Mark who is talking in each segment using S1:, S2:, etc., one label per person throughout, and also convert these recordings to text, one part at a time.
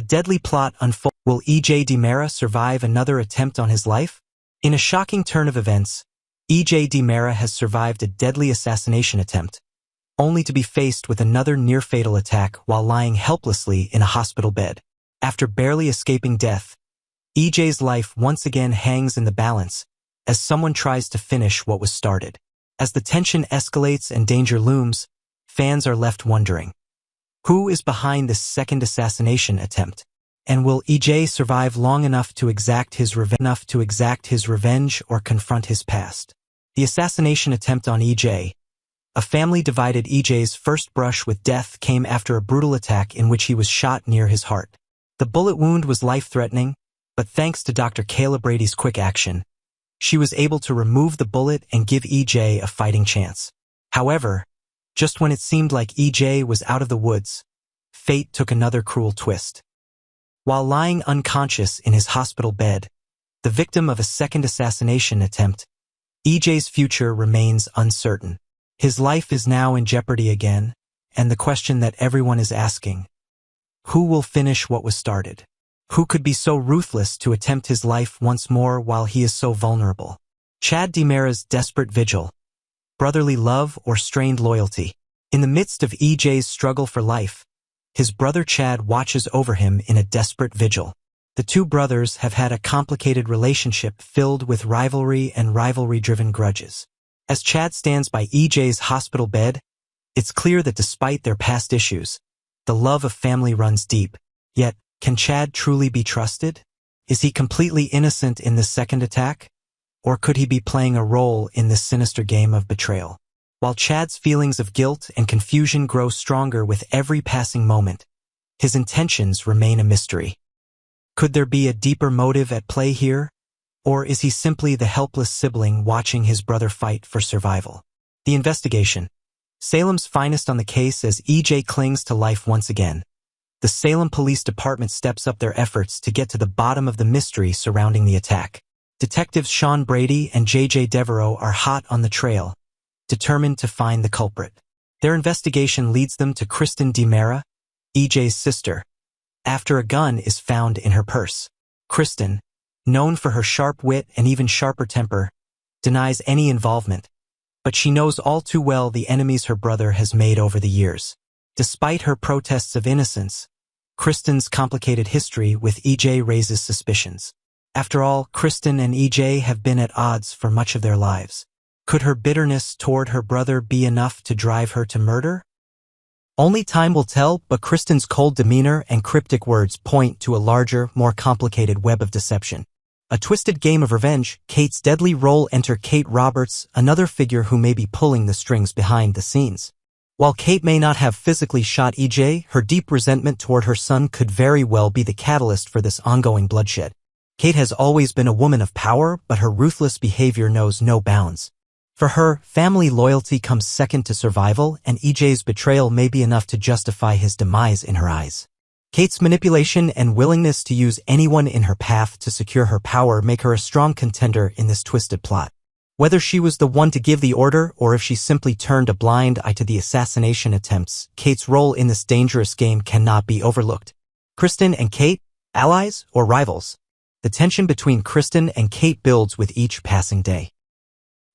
S1: deadly plot unfolds. Will E.J. DiMera survive another attempt on his life? In a shocking turn of events, E.J. DiMera has survived a deadly assassination attempt, only to be faced with another near-fatal attack while lying helplessly in a hospital bed. After barely escaping death, E.J.'s life once again hangs in the balance as someone tries to finish what was started. As the tension escalates and danger looms, fans are left wondering, who is behind this second assassination attempt? And will E.J. survive long enough to exact his revenge or confront his past? The assassination attempt on E.J. A family divided. E.J.'s first brush with death came after a brutal attack in which he was shot near his heart. The bullet wound was life-threatening, but thanks to Dr. Kayla Brady's quick action, she was able to remove the bullet and give E.J. a fighting chance. However, just when it seemed like E.J. was out of the woods, fate took another cruel twist. While lying unconscious in his hospital bed, the victim of a second assassination attempt, E.J.'s future remains uncertain. His life is now in jeopardy again, and the question that everyone is asking, who will finish what was started? Who could be so ruthless to attempt his life once more while he is so vulnerable? Chad DiMera's desperate vigil, brotherly love or strained loyalty. In the midst of E.J.'s struggle for life, his brother Chad watches over him in a desperate vigil. The two brothers have had a complicated relationship filled with rivalry and rivalry-driven grudges. As Chad stands by E.J.'s hospital bed, it's clear that despite their past issues, the love of family runs deep. Yet, can Chad truly be trusted? Is he completely innocent in this second attack? Or could he be playing a role in this sinister game of betrayal? While Chad's feelings of guilt and confusion grow stronger with every passing moment, his intentions remain a mystery. Could there be a deeper motive at play here? Or is he simply the helpless sibling watching his brother fight for survival? The investigation. Salem's finest on the case as E.J. clings to life once again. The Salem Police Department steps up their efforts to get to the bottom of the mystery surrounding the attack. Detectives Sean Brady and J.J. Devereaux are hot on the trail, determined to find the culprit. Their investigation leads them to Kristen DiMera, E.J.'s sister, after a gun is found in her purse. Kristen, known for her sharp wit and even sharper temper, denies any involvement, but she knows all too well the enemies her brother has made over the years. Despite her protests of innocence, Kristen's complicated history with E.J. raises suspicions. After all, Kristen and E.J. have been at odds for much of their lives. Could her bitterness toward her brother be enough to drive her to murder? Only time will tell, but Kristen's cold demeanor and cryptic words point to a larger, more complicated web of deception. A twisted game of revenge. Kate's deadly role. Enter Kate Roberts, another figure who may be pulling the strings behind the scenes. While Kate may not have physically shot E.J., her deep resentment toward her son could very well be the catalyst for this ongoing bloodshed. Kate has always been a woman of power, but her ruthless behavior knows no bounds. For her, family loyalty comes second to survival, and E.J.'s betrayal may be enough to justify his demise in her eyes. Kate's manipulation and willingness to use anyone in her path to secure her power make her a strong contender in this twisted plot. Whether she was the one to give the order or if she simply turned a blind eye to the assassination attempts, Kate's role in this dangerous game cannot be overlooked. Kristen and Kate, allies or rivals? The tension between Kristen and Kate builds with each passing day.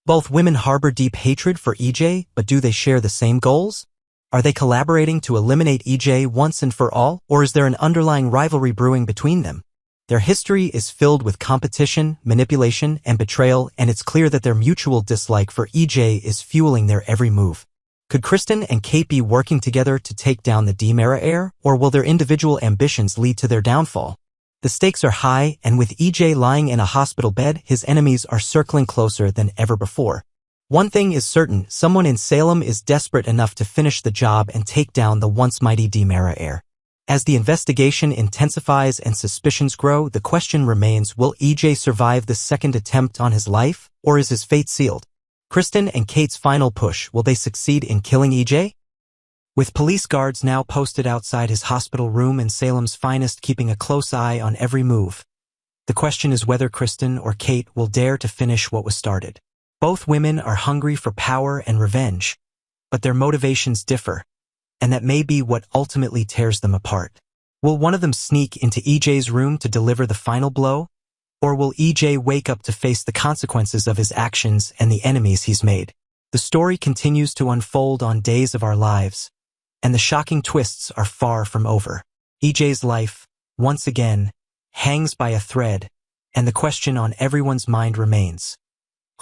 S1: Both women harbor deep hatred for E.J., but do they share the same goals? Are they collaborating to eliminate E.J. once and for all, or is there an underlying rivalry brewing between them? Their history is filled with competition, manipulation, and betrayal, and it's clear that their mutual dislike for E.J. is fueling their every move. Could Kristen and Kate be working together to take down the DiMera heir, or will their individual ambitions lead to their downfall? The stakes are high, and with E.J. lying in a hospital bed, his enemies are circling closer than ever before. One thing is certain, someone in Salem is desperate enough to finish the job and take down the once mighty DiMera heir. As the investigation intensifies and suspicions grow, the question remains, will E.J. survive the second attempt on his life, or is his fate sealed? Kristen and Kate's final push, will they succeed in killing E.J.? With police guards now posted outside his hospital room and Salem's finest keeping a close eye on every move, the question is whether Kristen or Kate will dare to finish what was started. Both women are hungry for power and revenge, but their motivations differ, and that may be what ultimately tears them apart. Will one of them sneak into EJ's room to deliver the final blow? Or will EJ wake up to face the consequences of his actions and the enemies he's made? The story continues to unfold on Days of Our Lives, and the shocking twists are far from over. EJ's life, once again, hangs by a thread, and the question on everyone's mind remains: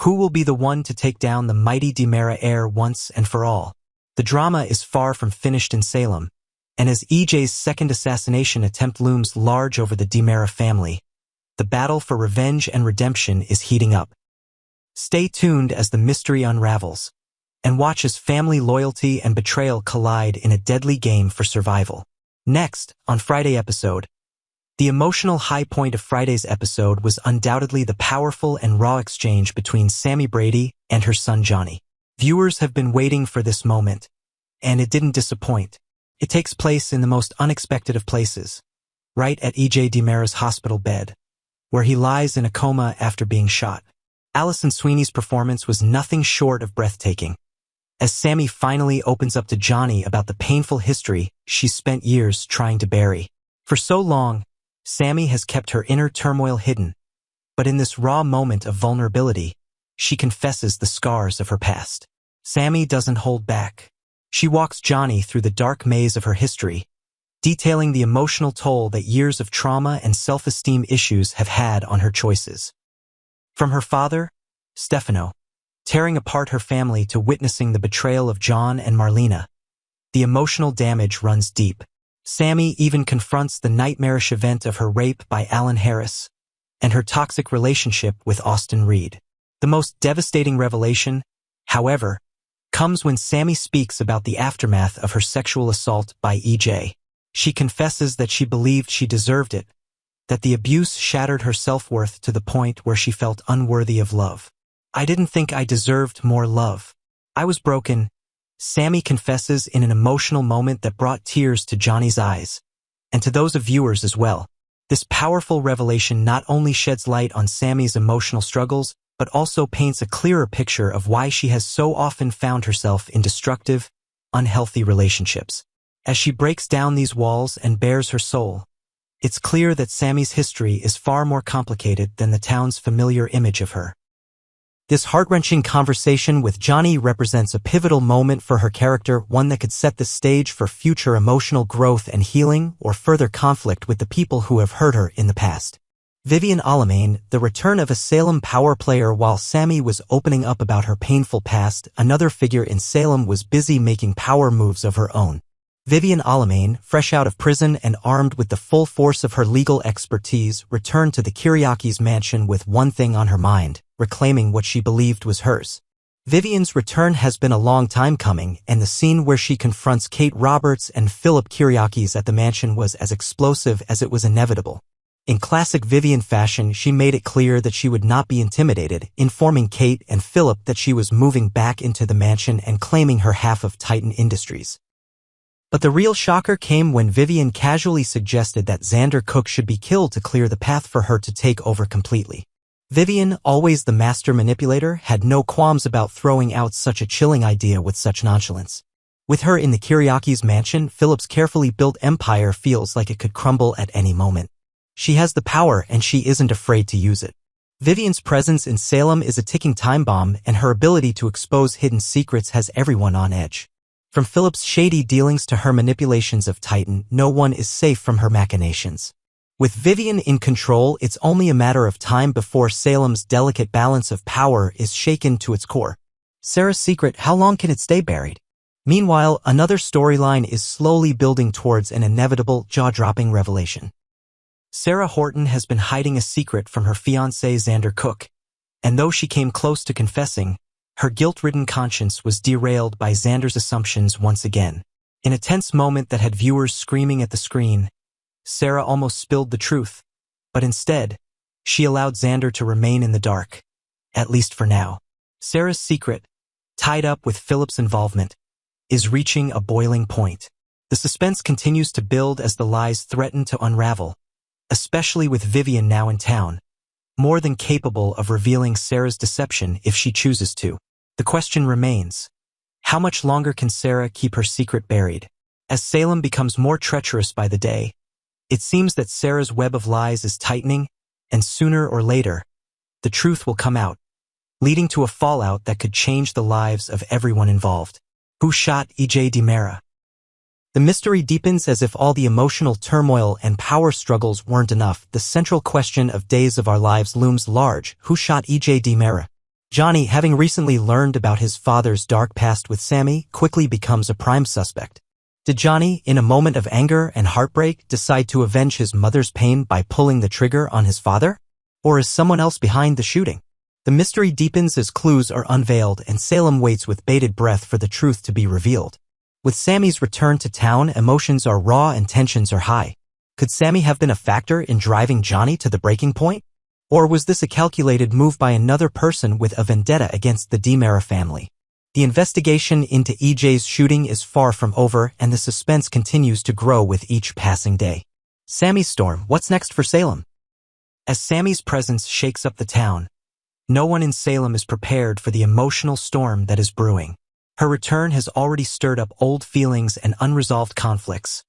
S1: who will be the one to take down the mighty DiMera heir once and for all? The drama is far from finished in Salem, and as EJ's second assassination attempt looms large over the DiMera family, the battle for revenge and redemption is heating up. Stay tuned as the mystery unravels, and watch as family loyalty and betrayal collide in a deadly game for survival. Next, on Friday episode. The emotional high point of Friday's episode was undoubtedly the powerful and raw exchange between Sammy Brady and her son Johnny. Viewers have been waiting for this moment, and it didn't disappoint. It takes place in the most unexpected of places, right at EJ DiMera's hospital bed, where he lies in a coma after being shot. Alison Sweeney's performance was nothing short of breathtaking, as Sammy finally opens up to Johnny about the painful history she's spent years trying to bury. For so long, Sammy has kept her inner turmoil hidden, but in this raw moment of vulnerability, she confesses the scars of her past. Sammy doesn't hold back. She walks Johnny through the dark maze of her history, detailing the emotional toll that years of trauma and self-esteem issues have had on her choices. From her father, Stefano, tearing apart her family to witnessing the betrayal of John and Marlena, the emotional damage runs deep. Sammy even confronts the nightmarish event of her rape by Alan Harris and her toxic relationship with Austin Reed. The most devastating revelation, however, comes when Sammy speaks about the aftermath of her sexual assault by EJ. She confesses that she believed she deserved it, that the abuse shattered her self-worth to the point where she felt unworthy of love. "I didn't think I deserved more love. I was broken," Sammy confesses in an emotional moment that brought tears to Johnny's eyes, and to those of viewers as well. This powerful revelation not only sheds light on Sammy's emotional struggles, but also paints a clearer picture of why she has so often found herself in destructive, unhealthy relationships. As she breaks down these walls and bares her soul, it's clear that Sammy's history is far more complicated than the town's familiar image of her. This heart-wrenching conversation with Johnny represents a pivotal moment for her character, one that could set the stage for future emotional growth and healing or further conflict with the people who have hurt her in the past. Vivian Alamain, the return of a Salem power player. While Sammy was opening up about her painful past, another figure in Salem was busy making power moves of her own. Vivian Alamain, fresh out of prison and armed with the full force of her legal expertise, returned to the Kiriakis mansion with one thing on her mind: reclaiming what she believed was hers. Vivian's return has been a long time coming, and the scene where she confronts Kate Roberts and Philip Kiriakis at the mansion was as explosive as it was inevitable. In classic Vivian fashion, she made it clear that she would not be intimidated, informing Kate and Philip that she was moving back into the mansion and claiming her half of Titan Industries. But the real shocker came when Vivian casually suggested that Xander Cook should be killed to clear the path for her to take over completely. Vivian, always the master manipulator, had no qualms about throwing out such a chilling idea with such nonchalance. With her in the Kiriakis mansion, Philip's carefully built empire feels like it could crumble at any moment. She has the power, and she isn't afraid to use it. Vivian's presence in Salem is a ticking time bomb, and her ability to expose hidden secrets has everyone on edge. From Philip's shady dealings to her manipulations of Titan, no one is safe from her machinations. With Vivian in control, it's only a matter of time before Salem's delicate balance of power is shaken to its core. Sarah's secret, how long can it stay buried? Meanwhile, another storyline is slowly building towards an inevitable, jaw-dropping revelation. Sarah Horton has been hiding a secret from her fiancé Xander Cook, and though she came close to confessing, her guilt-ridden conscience was derailed by Xander's assumptions once again. In a tense moment that had viewers screaming at the screen, Sarah almost spilled the truth, but instead, she allowed Xander to remain in the dark, at least for now. Sarah's secret, tied up with Philip's involvement, is reaching a boiling point. The suspense continues to build as the lies threaten to unravel, especially with Vivian now in town, more than capable of revealing Sarah's deception if she chooses to. The question remains, how much longer can Sarah keep her secret buried? As Salem becomes more treacherous by the day, It seems that Sarah's web of lies is tightening, and sooner or later, the truth will come out, leading to a fallout that could change the lives of everyone involved. Who shot E.J. DiMera? The mystery deepens as if all the emotional turmoil and power struggles weren't enough. The central question of Days of Our Lives looms large. Who shot E.J. DiMera? Johnny, having recently learned about his father's dark past with Sammy, quickly becomes a prime suspect. Did Johnny, in a moment of anger and heartbreak, decide to avenge his mother's pain by pulling the trigger on his father? Or is someone else behind the shooting? The mystery deepens as clues are unveiled and Salem waits with bated breath for the truth to be revealed. With Sammy's return to town, emotions are raw and tensions are high. Could Sammy have been a factor in driving Johnny to the breaking point? Or was this a calculated move by another person with a vendetta against the DiMera family? The investigation into EJ's shooting is far from over and the suspense continues to grow with each passing day. Sammy's storm, what's next for Salem? As Sammy's presence shakes up the town, no one in Salem is prepared for the emotional storm that is brewing. Her return has already stirred up old feelings and unresolved conflicts,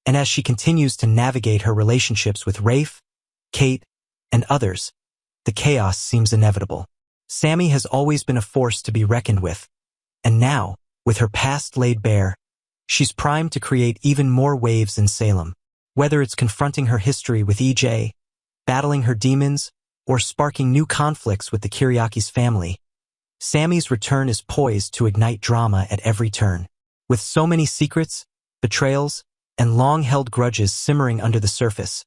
S1: and as she continues to navigate her relationships with Rafe, Kate, and others, the chaos seems inevitable. Sammy has always been a force to be reckoned with, and now, with her past laid bare, she's primed to create even more waves in Salem. Whether it's confronting her history with EJ, battling her demons, or sparking new conflicts with the Kiriakis family, Sammy's return is poised to ignite drama at every turn. With so many secrets, betrayals, and long-held grudges simmering under the surface,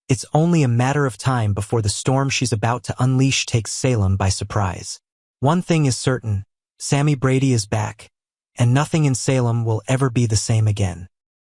S1: it's only a matter of time before the storm she's about to unleash takes Salem by surprise. One thing is certain, Sammy Brady is back, and nothing in Salem will ever be the same again.